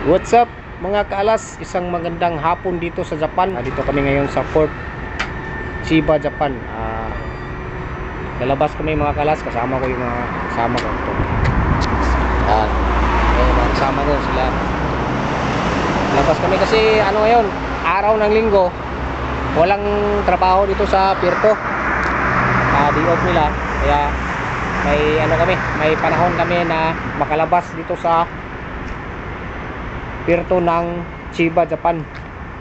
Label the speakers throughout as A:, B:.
A: What's up mga kaalas, isang magandang hapon dito sa Japan. Dito kami ngayon sa Port Chiba, Japan. Lalabas kami mga kaalas, kasama ko yung mga kasama ko ito. Mga kasama ko sila. Lalabas kami kasi ano ngayon, araw ng linggo, walang trabaho dito sa Puerto. Day off nila, kaya may ano kami, may panahon kami na makalabas dito sa Puerto ng Chiba, Japan.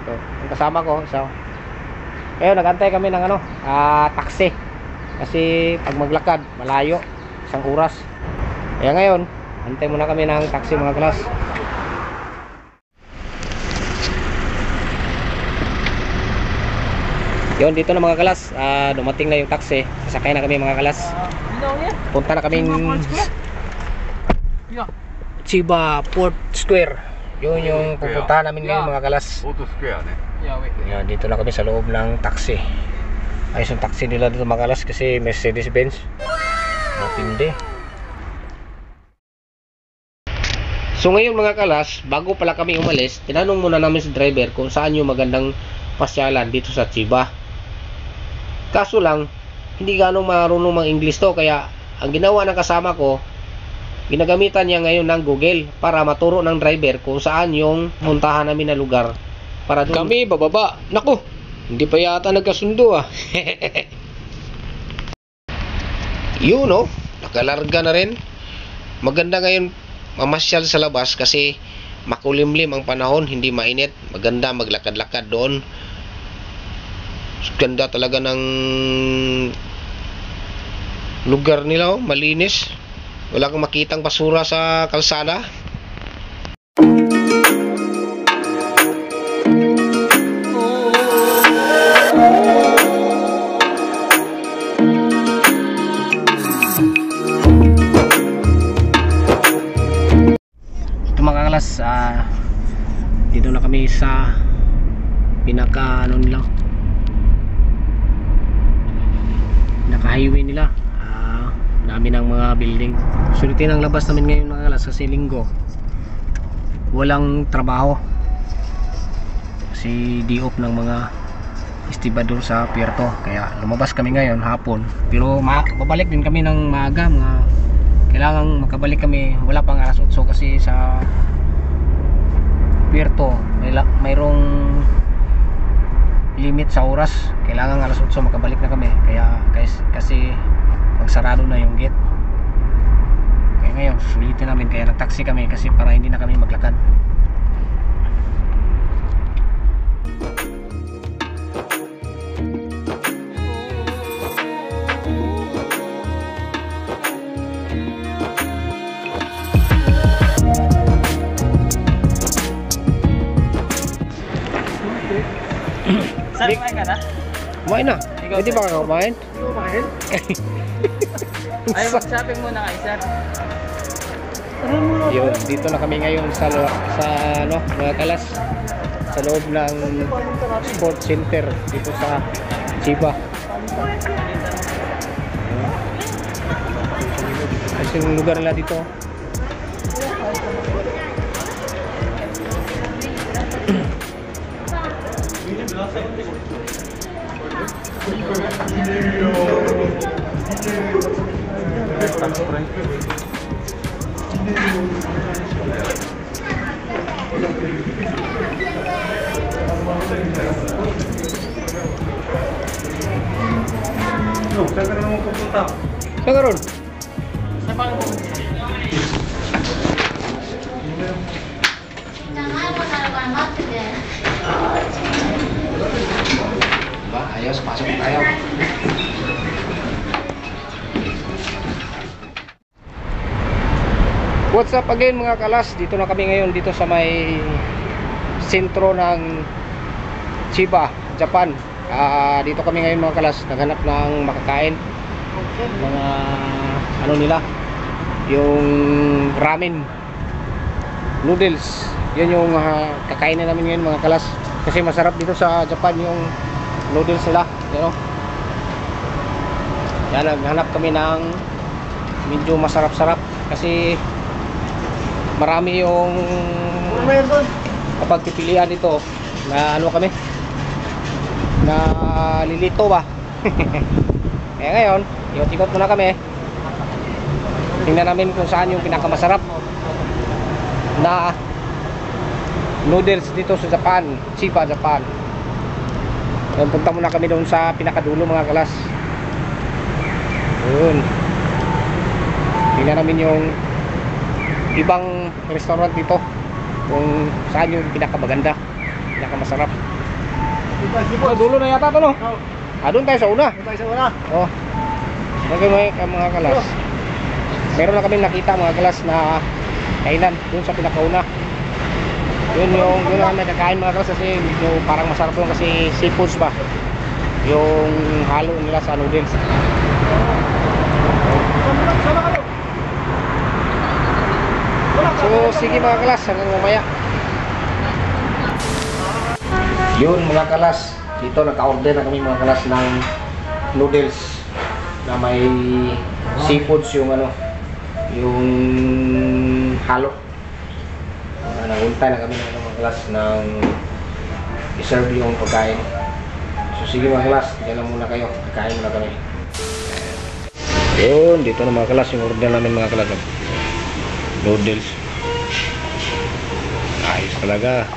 A: So, ang kasama ko, so ngayon nagantay kami ng ano, taxi. Kasi pag maglakad, malayo, 1 oras. Kaya ngayon, antay muna kami ng taxi mga klas. Yun, dito na mga kalas, dumating na yung taxi. Sasakay na kami mga kalas. Punta na kaming Chiba Port Square. Yun yung pupuntahan namin ngayon mga kalas. Yan, dito na kami sa loob ng taxi. Ayos yung taxi nila dito mga kalas kasi Mercedes-Benz. Matindi. So ngayon mga kalas, bago pala kami umalis, tinanong muna namin sa driver kung saan yung magandang pasyalan dito sa Chiba. Kaso lang, hindi ganong marunong mang-English to, kaya ang ginawa ng kasama ko, ginagamitan niya ngayon ng Google para maturo ng driver kung saan yung puntahan namin na lugar. Para doon kami bababa. Naku, hindi pa yata nagkasundo Yun no, nakalarga na rin. Maganda ngayon mamasyal sa labas kasi makulimlim ang panahon, hindi mainit. Maganda maglakad-lakad doon. Ganda talaga ng lugar nila, malinis. Wala kang makitang basura sa kalsada. Ito mga kalas, dito na kami sa pinaka ano nila, pinaka-highway nila. Dami ng mga building. Sulitin ang labas namin ngayon mga kalas kasi linggo, walang trabaho kasi day off ng mga estibador sa Puerto. Kaya lumabas kami ngayon hapon, pero babalik din kami ng maaga. Kailangan makabalik kami, wala pang alas 8 kasi sa Puerto mayroong limit sa oras. Kailangan alas 8 makabalik na kami, kaya kasi magsarado na yung gate. Kaya ngayon sulitin namin, kaya nag-taxi kami kasi para hindi na kami maglakad.
B: Sir, kumain ka na?
A: Kumain na. Pwede ba ka kumain?
B: Kumain? Ay, mag-shopping muna kayo, sir.
A: Yun, dito na kami ngayon sa ano, mga kalas, sa loob ng sports center dito sa Chiba. Kasi yung lugar nila dito.
B: Saan ka naman pupunta?
A: Saan ka ron?
B: Saan pa ka pupunta?
A: Ba, ayos, pasok tayo. What's up again mga kalas, dito na kami ngayon dito sa may sentro ng Chiba, Japan. Dito kami ngayon mga kalas, naghanap ng makakain, mga ano nila, yung ramen noodles. Yun yung kakainin namin ngayon mga kalas, kasi masarap dito sa Japan yung noodles nila, you know? Yan, naghanap kami ng medyo masarap-sarap kasi marami yung kapag pipilian dito na ano kami na lilito ba. Kaya ngayon ikot-ikot muna kami, tingnan namin kung saan yung pinakamasarap na noodles dito sa Japan, Chiba, Japan. Ngayon punta muna kami doon sa pinakadulo mga kalas. Yun, tingnan namin yung ibang restaurant dito kung saan yung pinakamaganda, pinakamasarap. Dulo na yata ito, no? Doon tayo sa una. Oh, okay, mga kalas, meron na kami nakita mga kalas na kainan doon sa pinakauna. Yun yung doon na nagkakain mga kalas kasi yung parang masarap doon kasi seafoods ba yung halo nila sa noodles. So sige mga kalas, hanggang mamaya. Yun mga kalas, dito naka-order na kami mga kalas ng noodles na may seafoods, yung ano, yung halo. Naguntay na kami ng mga kalas ng i-serve yung pagkain. So sige mga kalas, diyan lang muna kayo, kakain muna kami. Yun, dito na mga kalas yung order namin mga kalas, noodles. Ayos talaga.